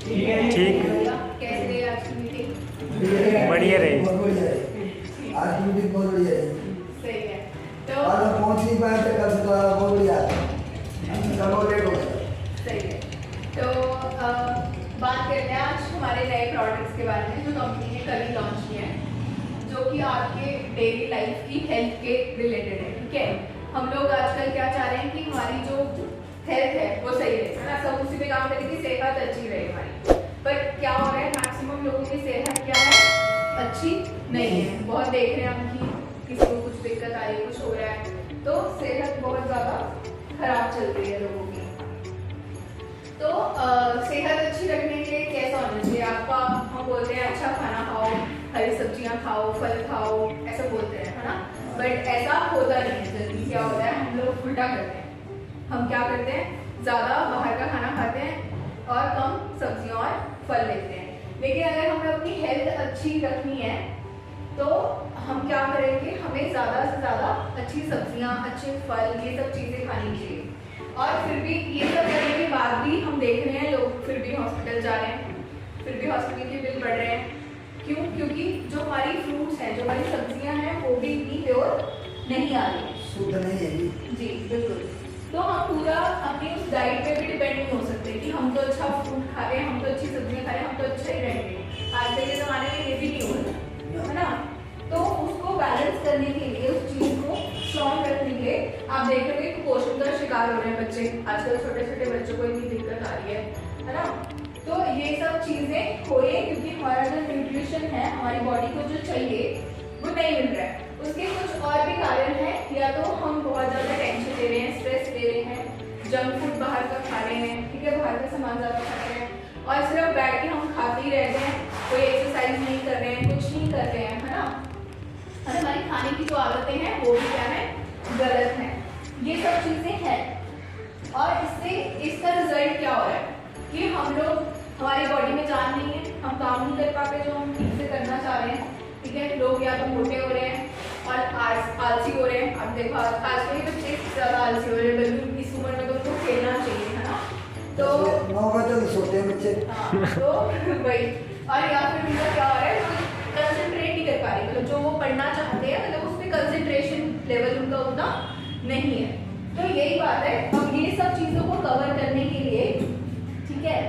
ठीक। कैसे रही आज की मीटिंग? बढ़िया रही। आज की मीटिंग बहुत बढ़िया है। सही है। तो आज हम पहुंच नहीं पाए थे, कल तो बहुत बढ़िया कल लेट हो गया। सही है। तो बात करते हैं आज हमारे नए प्रोडक्ट्स के बारे में जो कंपनी ने कल ही लॉन्च किए हैं, जो कि आपके डेली लाइफ की हेल्थ के रिलेटेड है। ठीक है, हम लोग आजकल क्या चाह रहे हैं कि हमारी जो हेल्थ है वो सही रहे, है ना। सब उसी पे काम करें कि सेहत अच्छी रहे हमारी। पर क्या हो रहा है, मैक्सिमम लोगों की सेहत क्या है, अच्छी नहीं है। बहुत देख रहे हैं हम कि किसी को कुछ दिक्कत आ रही है, कुछ हो रहा है, तो सेहत बहुत ज़्यादा खराब चल रही है लोगों की। तो सेहत अच्छी रखने के लिए कैसा होना चाहिए आपका? हम बोलते हैं अच्छा खाना खाओ, हरी सब्जियां खाओ, फल खाओ, ऐसा बोलते हैं, है ना। बट ऐसा होता नहीं है। जल्दी क्या होता है, हम लोग उल्टा करते हैं। हम क्या करते हैं, ज़्यादा बाहर का खाना खाते हैं और कम सब्जियां और फल लेते हैं। लेकिन अगर हमें अपनी हेल्थ अच्छी रखनी है तो हम क्या करेंगे, हमें ज़्यादा से ज़्यादा अच्छी सब्जियां, अच्छे फल, ये सब चीज़ें खानी चाहिए। और फिर भी ये सब करने के बाद भी हम देख रहे हैं लोग फिर भी हॉस्पिटल जा रहे हैं, फिर भी हॉस्पिटल के बिल बढ़ रहे हैं। क्यों? क्योंकि जो हमारी फ्रूट्स हैं, जो हमारी सब्जियां हैं, वो भी इतनी प्योर नहीं आ रही है, शुद्ध नहीं है जी बिल्कुल। तो हम पूरा अपनी उस डाइट पे भी डिपेंड नहीं हो सकते कि हम तो अच्छा फ्रूट खा रहे हैं, हम तो अच्छी सब्जियां खा रहे हैं, हम तो अच्छा ही रहेंगे। आजकल के ज़माने में ये भी नहीं हो रहा, है ना। तो उसको बैलेंस करने के लिए, उस चीज़ को स्ट्रॉन्ग रखने के लिए आप देख रहे हो कुपोषण का शिकार हो रहे हैं बच्चे। आजकल छोटे छोटे बच्चों को इतनी दिक्कत आ रही है ना। तो ये सब चीज़ें हो रही है क्योंकि हमारा जो न्यूट्रिशन है, हमारी बॉडी को जो चाहिए वो नहीं मिल रहा है। उसके कुछ और भी कारण हैं, या तो हम बहुत ज़्यादा टेंशन ले रहे हैं, स्ट्रेस ले रहे हैं, जंक फूड बाहर का खा रहे हैं, ठीक है, बाहर का सामान ज़्यादा खा रहे हैं, और सिर्फ बैठ के हम खाते ही रह गए हैं, कोई एक्सरसाइज नहीं कर रहे हैं, कुछ नहीं कर रहे हैं, है ना। और हमारी खाने की जो आदतें हैं वो भी क्या है, गलत है। ये सब चीज़ें हैं और इससे इसका रिजल्ट क्या हो रहा है कि हम लोग, हमारी बॉडी में जान नहीं है, हम काम नहीं कर पाते जो हम ठीक से करना चाह रहे हैं, ठीक है। लोग या तो मोटे हो रहे हैं और आलसी हो रहे हैं। अब देखो आजकल के बच्चे ज़्यादा आलसी हो रहे हैं, बल्कि इस उम्र में तो उनको खेलना चाहिए, है ना। तो 9 बजे तक सोते हैं बच्चे। हाँ, तो वही। और या फिर उनका क्या हो रहा है, कंसंट्रेट नहीं कर पा रहे, मतलब जो वो पढ़ना चाहते हैं, मतलब उस पर कंसंट्रेशन लेवल उनका उतना नहीं है। तो यही बात है। अब ये सब चीज़ों को कवर करने के लिए, ठीक है,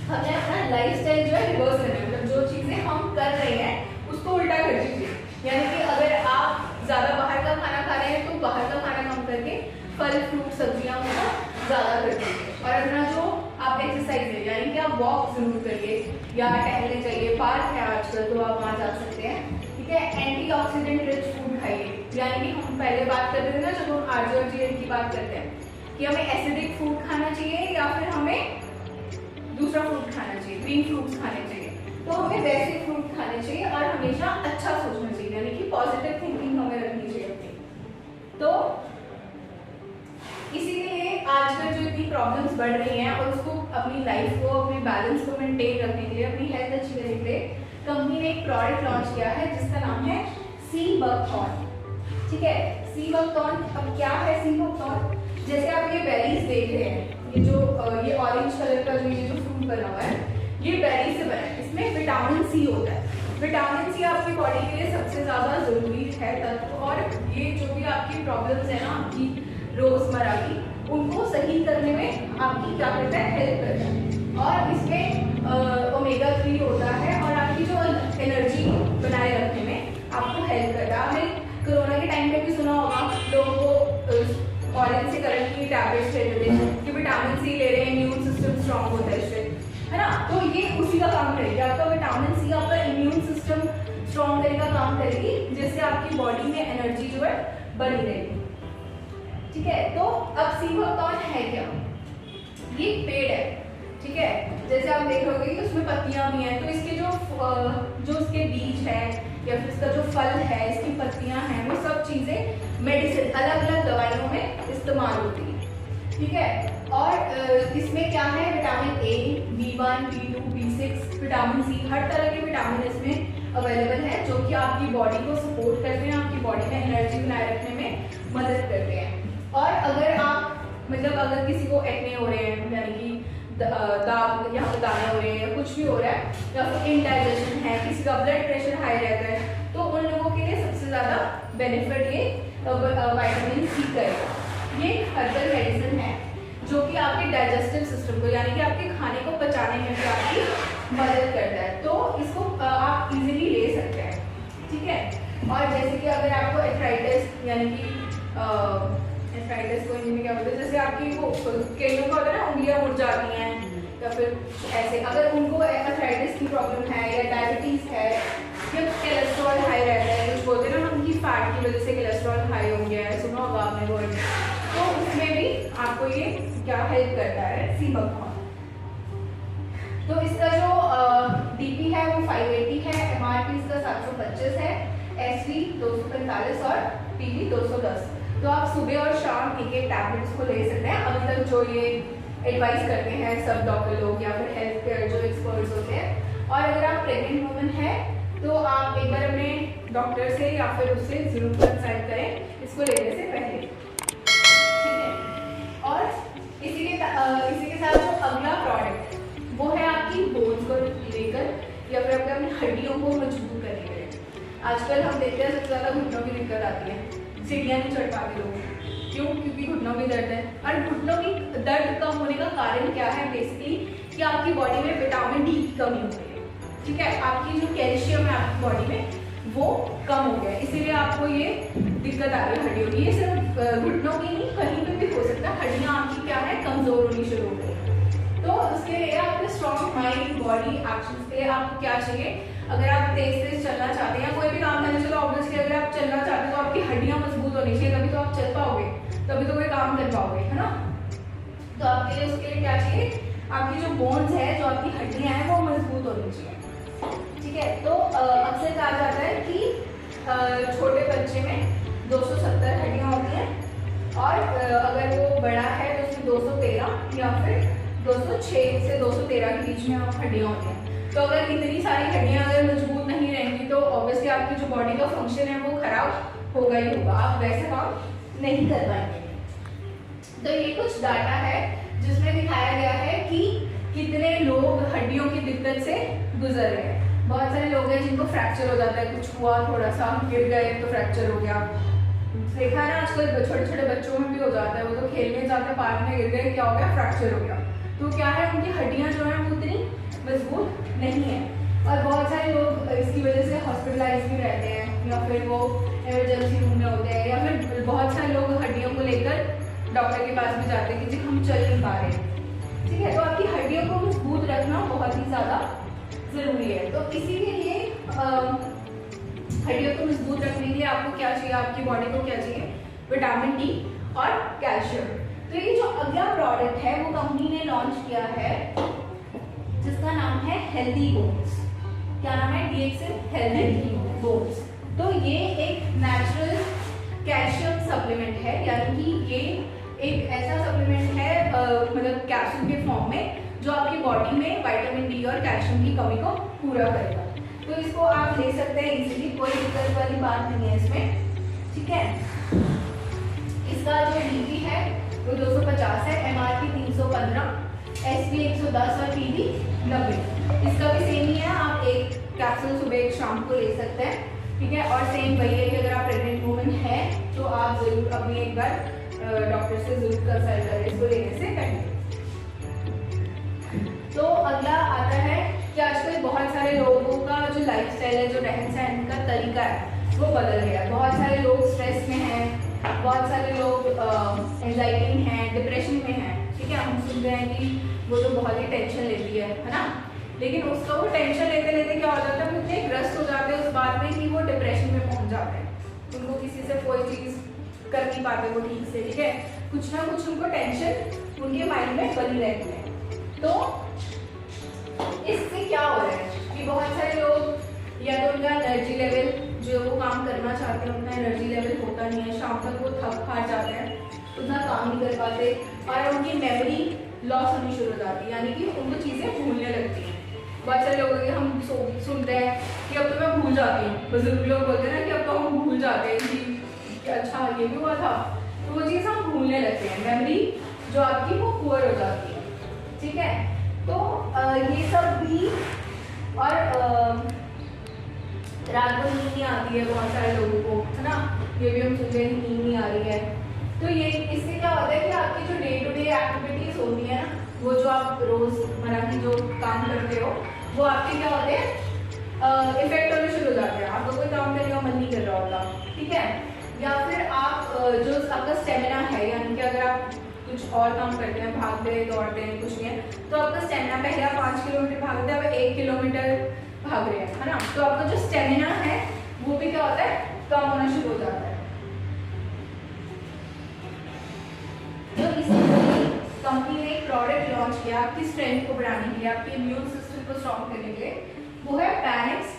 हमें अपना लाइफस्टाइल जो है रिवर्स करना है। मतलब जो चीज़ें हम कर रहे हैं उसको उल्टा कर दीजिए। यानी कि अगर आप ज़्यादा बाहर का खाना खा रहे हैं तो बाहर का खाना कम करके फल, फ्रूट, सब्जियां उनका ज़्यादा कर दीजिए। और अपना जो आप एक्सरसाइज है, यानी कि आप वॉक जरूर करिए या टहलने चाहिए। पार्क है आजकल तो आप वहाँ जा सकते हैं, ठीक है। एंटीऑक्सीडेंट रिच फूड खाइए, यानी कि हम पहले बात करते थे ना, जब हम RGR की बात करते हैं कि हमें एसिडिक फूड खाना चाहिए या फिर हमें दूसरा फ्रूट खाना चाहिए, ग्रीन फ्रूट्स खाने चाहिए। तो हमें वैसे फ्रूट खाने चाहिए और हमेशा अच्छा सोचना चाहिए, यानी कि पॉजिटिव थिंकिंग हमें रखनी चाहिए अपनी। तो इसीलिए आजकल जो इतनी प्रॉब्लम्स बढ़ रही हैं और उसको अपनी लाइफ को, अपने बैलेंस को मेंटेन रखने के लिए, अपनी हेल्थ अच्छी करने के लिए कंपनी ने एक प्रोडक्ट लॉन्च किया है जिसका नाम है सी बकथॉर्न, ठीक है। सी बकथॉर्न, अब क्या है सी बकथॉर्न? जैसे आप ये बेरीज देख रहे हैं, ये जो ये ऑरेंज कलर का जो फ्रूट बना हुआ है, ये बेरी से बना है। इसमें विटामिन सी होता है। विटामिन सी आपकी बॉडी के लिए सबसे ज़्यादा ज़रूरी है तत्व, और ये जो भी आपकी प्रॉब्लम्स है ना, आपकी रोज़मर्रा की, उनको सही करने में आपकी क्या करता है, हेल्प करता है। और इसमें ओमेगा 3 होता है और आपकी जो एनर्जी बनाए रखने में आपको हेल्प करता है। आपने कोरोना के टाइम पे भी सुना होगा, लोगों को ऑरेंज से कलर की टैबलेट्स लेते थे कि विटामिन सी ले रहे हैं, इम्यून सिस्टम स्ट्रॉन्ग होता है इससे, है ना। तो ये उसी का काम करेगी, आपका विटामिन सी आपका इम्यून सिस्टम स्ट्रॉन्ग करने का काम करेगी, जिससे आपकी बॉडी में एनर्जी जो है बनी रहेगी, ठीक है। तो अब सी बकथॉर्न है क्या? ये पेड़ है, ठीक है। जैसे आप देख रहे कि उसमें पत्तियां भी हैं, तो इसके जो उसके बीज है या फिर इसका जो फल है, इसकी पत्तियां हैं, वो सब चीज़ें मेडिसिन, अलग अलग दवाइयों में इस्तेमाल होती है, ठीक है। और इसमें क्या है, vitamin A, B1, B2, B6, vitamin C, हर तरह के विटामिन इसमें अवेलेबल है, जो कि आपकी बॉडी को सपोर्ट करते हैं, आपकी बॉडी में एनर्जी बनाए रखने में मदद करते हैं। और अगर आप, मतलब अगर किसी को एक्ने हो रहे हैं, यानी कि दाग, यहाँ पे दाने हो रहे हैं, कुछ भी हो रहा है, या फिर इनडाइजेशन है, किसी का ब्लड प्रेशर हाई रहता है, तो उन लोगों के लिए सबसे ज़्यादा बेनिफिट ये विटामिन सी का है। ये हर्बल मेडिसिन है जो कि आपके डाइजेस्टिव सिस्टम को, यानी कि आपके खाने को पचाने में भी आपकी मदद करता है, तो इसको आप इजीली ले सकते हैं, ठीक है। और जैसे कि अगर आपको एथराइटिस, यानी कि एथराइटिस को हिंदी में क्या बोलते हैं, जैसे आपकी वो कई लोगों को होता है ना उंगलियां मुड़ जाती हैं, या फिर ऐसे, अगर उनको एथराइटिस की प्रॉब्लम है या डायबिटीज़ है या कोलेस्ट्रॉल हाई रहता है, कुछ बोलते हैं ना उनकी फैट की वजह से कोलेस्ट्रॉल हाई हो गया है, सुना होगा आपने वो, तो उसमें भी आपको ये क्या हेल्प करता है, सी बकथॉर्न। तो इसका जो डीपी है वो 580 है, एमआरपी इसका 725 है, एसवी 245 और पीवी 210। तो आप सुबह और शाम एक टैबलेट्स को ले सकते हैं। अभी तक जो ये एडवाइस करते हैं सब डॉक्टर लोग या फिर हेल्थ केयर जो एक्सपर्ट्स होते हैं। और अगर आप प्रेग्नेंट वुमन है तो आप एक बार अपने डॉक्टर से या फिर उससे जरूर कंसल्ट करें इसको लेने से पहले, ठीक है। और इसी के साथ जो अगला प्रोडक्ट वो है आपकी बोन्स को लेकर या फिर अपनी हड्डियों को मजबूत करने के लिए। आजकल हम देखते हैं सबसे ज़्यादा घुटनों की दिक्कत आती है, सीढ़ियाँ नहीं चढ़ पाते लोग, क्यों? क्योंकि घुटनों में दर्द है। और घुटनों की दर्द कम होने का कारण क्या है? बेसिकली कि आपकी बॉडी में विटामिन डी की कमी हो गई है, ठीक है। आपकी जो कैल्शियम है आपकी बॉडी में वो कम हो गया है, इसीलिए आपको ये दिक्कत आ रही है हड्डियों की। ये सिर्फ घुटनों की नहीं, कहीं पे भी हो सकता है, हड्डियाँ आपकी क्या है कमजोर होनी शुरू हो गई। तो उसके लिए आपके स्ट्रॉन्ग माइंड बॉडी एक्शन के लिए आपको क्या चाहिए? अगर आप तेज चलना चाहते हैं या कोई भी काम करना, चलो ऑब्वियसली अगर आप चलना चाहते हैं तो आपकी हड्डियां मजबूत होनी चाहिए, तभी तो आप चल पाओगे, तभी तो कोई काम कर पाओगे, है ना। तो आपके लिए उसके लिए क्या चाहिए? आपकी जो बोन्स है, जो आपकी हड्डियां हैं वो मजबूत होनी चाहिए, ठीक है। तो अक्सर कहा जाता है कि छोटे बच्चे में 270 हड्डियां होती हैं और अगर वो बड़ा है तो उसमें 213 या फिर 206 से 213 के बीच में हड्डियां होती हैं। तो अगर इतनी सारी हड्डियां अगर मजबूत नहीं रहेंगी तो ऑब्वियसली आपकी जो बॉडी का फंक्शन है वो खराब होगा ही होगा, आप वैसे काम नहीं कर पाएंगे। तो ये कुछ डाटा है जिसमें दिखाया गया है कि कितने लोग हड्डियों की दिक्कत से गुजर रहे हैं। बहुत सारे लोग हैं जिनको फ्रैक्चर हो जाता है, कुछ हुआ थोड़ा सा गिर गए तो फ्रैक्चर हो गया। देखा है ना आजकल छोटे छोटे बच्चों में भी हो जाता है, वो तो खेलने जाते हैं पार्क में गिर गए, क्या हो गया? फ्रैक्चर हो गया। तो क्या है, उनकी हड्डियां जो है वो उतनी मजबूत नहीं है। और बहुत सारे लोग इसकी वजह से हॉस्पिटलाइज भी रहते हैं या फिर वो इमरजेंसी रूम में होते हैं, या फिर बहुत सारे लोग हड्डियों को लेकर डॉक्टर के पास भी जाते हैं कि जी हम चल नहीं पा रहे, ठीक है। तो आपकी हड्डियों को मजबूत रखना बहुत ही ज़्यादा ज़रूरी है। तो इसीलिए हड्डियों को मजबूत रखने के लिए आपको क्या चाहिए? आपकी बॉडी को क्या चाहिए? विटामिन डी और कैल्शियम। तो ये जो अगला प्रोडक्ट है वो कंपनी ने लॉन्च किया है जिसका नाम है हेल्दी बोन्स। क्या नाम है? DXL healthy bones. तो ये एक नेचुरल कैल्शियम सप्लीमेंट है, यानी कि ये एक ऐसा सप्लीमेंट है मतलब कैप्सूल के फॉर्म में जो आपकी बॉडी में विटामिन डी और कैल्शियम की कमी को पूरा करेगा। तो इसको आप ले सकते हैं इजीली, कोई दिक्कत वाली बात नहीं है इसमें, ठीक है। इसका जो डीपी है वो 250 है, एमआरपी 315, एसपी 110 और पीवी 90। इसका भी सेम ही है, आप एक कैप्सूल सुबह एक शाम को ले सकते हैं, ठीक है। और सेम वही है कि अगर आप प्रेग्नेंट वुमन है तो आप जरूर अपनी एक बार डॉक्टर से जरूर कंसल्ट करें इसको लेने से पहले। तो अगला आता है कि आजकल बहुत सारे लोगों का जो लाइफस्टाइल है, जो रहन सहन का तरीका है वो बदल गया है। बहुत सारे लोग स्ट्रेस में हैं, बहुत सारे लोग एंजाइटी में हैं, डिप्रेशन में हैं, ठीक है। हम सुनते हैं कि वो तो बहुत ही टेंशन लेती है ना, लेकिन उसका वो टेंशन लेते लेते क्या हो जाता है, वो इतने ग्रस्त हो जाते हैं उस बात में कि वो डिप्रेशन में पहुंच जाते हैं। उनको किसी से कोई चीज़ कर नहीं पाते वो ठीक से, ठीक है। कुछ ना कुछ उनको टेंशन उनके माइंड में बनी रहती है। तो इससे क्या हो रहा है कि बहुत सारे लोग या तो उनका एनर्जी लेवल जो वो काम करना चाहते हैं उतना एनर्जी लेवल होता नहीं है, शाम तक वो थक हार जाते हैं, उतना काम नहीं कर पाते और उनकी मेमोरी लॉस होनी शुरू हो जाती है, यानी कि उनको चीज़ें भूलने लगती हैं। बहुत सारे लोगों के हम सुनते हैं कि अब तो मैं भूल जाती हूँ, बुजुर्ग लोग बोलते हैं ना कि अब तो हम भूल जाते हैं कि अच्छा ये भी हुआ था, तो वो चीज़ हम भूलने लगते हैं, मेमोरी जो आपकी वो पुअर हो जाती है, ठीक है। ही और रात को नींद नहीं आती है बहुत सारे लोगों को, है ना, ये भी हम सुनते हैं नींद नहीं आ रही है। तो ये इससे क्या होता है कि आपकी जो डे टू डे एक्टिविटीज होती है ना, वो जो आप रोजमर्रा की जो काम करते हो वो आपके क्या होते हैं इफेक्ट होने शुरू हो जाते हैं। आपको कोई काम करने का मन नहीं कर रहा होता, ठीक है। या फिर आप जो आपका स्टेमिना है, यानी कि अगर आप कुछ और काम करते हैं, भागते हैं, दौड़ते हैं, कुछ नहीं है, तो आपका स्टेमिना, पहले आप 5 किलोमीटर भागते हैं, अब 1 किलोमीटर भाग रहे हैं, है ना, तो आपका जो स्टेमिना है वो भी क्या होता है, कम होना शुरू हो जाता है। तो इसलिए कंपनी ने एक प्रोडक्ट लॉन्च किया आपकी स्ट्रेंथ को बढ़ाने के लिए, आपके इम्यून सिस्टम को स्ट्रॉन्ग करने के लिए, वो है पैनिक्स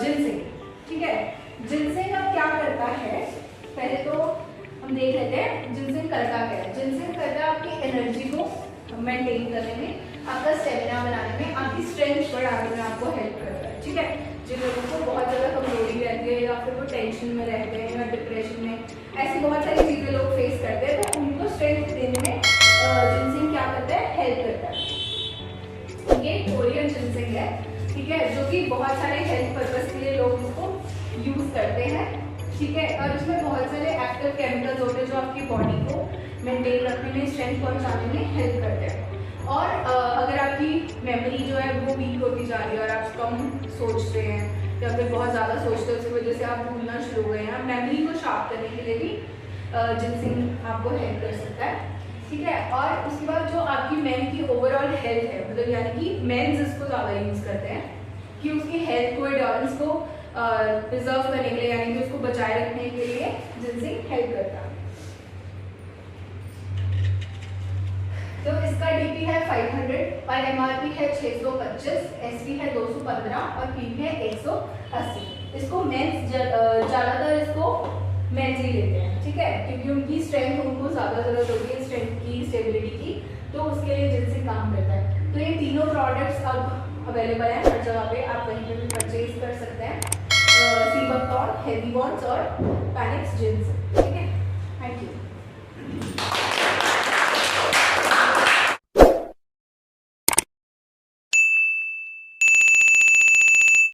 जिनसिंग, ठीक है। जिनसिंग अब क्या करता है, पहले तो हम देख लेते हैं जिनसिंग करता क्या है। जिनसिंग करता है आपकी एनर्जी को मेंटेन करने में, आपका स्टेमिना बनाने में, आपकी स्ट्रेंथ बढ़ाने में आपको हेल्प करता है, ठीक है। जिन लोगों को बहुत ज़्यादा कमजोरी रहती है या फिर वो टेंशन में रहते हैं या डिप्रेशन में, ऐसी बहुत सारी चीज़ें लोग फेस करते हैं, तो उनको स्ट्रेंथ देने में जिनसिंग क्या करता है, हेल्प करता है। ये कोरियन जिनसिंग है, ठीक है, जो कि बहुत सारे हेल्थ पर्पज के लिए लोग उसको यूज़ करते हैं, ठीक है। और इसमें बहुत सारे एक्टिव केमिकल्स होते हैं जो आपकी बॉडी को मेंटेन रखने में, स्ट्रेंथ पहुंचाने में हेल्प करते हैं। और अगर आपकी मेमोरी जो है वो वीक होती जा रही है और आप कम सोचते हैं या फिर बहुत ज़्यादा सोचते हैं, उसकी वजह से आप भूलना शुरू हो गए हैं, मेमोरी को शार्प करने के लिए भी जिनसिंग आपको हेल्प कर सकता है, ठीक है। और उसके बाद जो आपकी मेन की ओवरऑल हेल्थ है, मतलब यानी कि मेंस इसको ज़्यादा यूज़ करते हैं कि उसकी हेल्थ को, एंड्योरेंस को प्रिजर्व करने के लिए, यानी कि उसको बचाए रखने के लिए जिनसिंग हेल्प करता है। तो इसका डीपी है 500 और एमआरपी है 625, एसपी है 215 और पीवी है 180। इसको मेंस ज़्यादातर इसको मेंस ही लेते हैं, ठीक है, क्योंकि उनकी स्ट्रेंथ, उनको ज़्यादा ज़रूरत होती है स्ट्रेंथ की, स्टेबिलिटी की, तो उसके लिए जिनसिंग काम करता है। तो ये तीनों प्रोडक्ट्स अब अवेलेबल हैं हर जगह पे, आप कहीं पर भी परचेज कर सकते हैं, सीबकथॉर्न, हेवी बॉन्ड्स और पैनिक्स जिनसिंग, ठीक है। Thank you.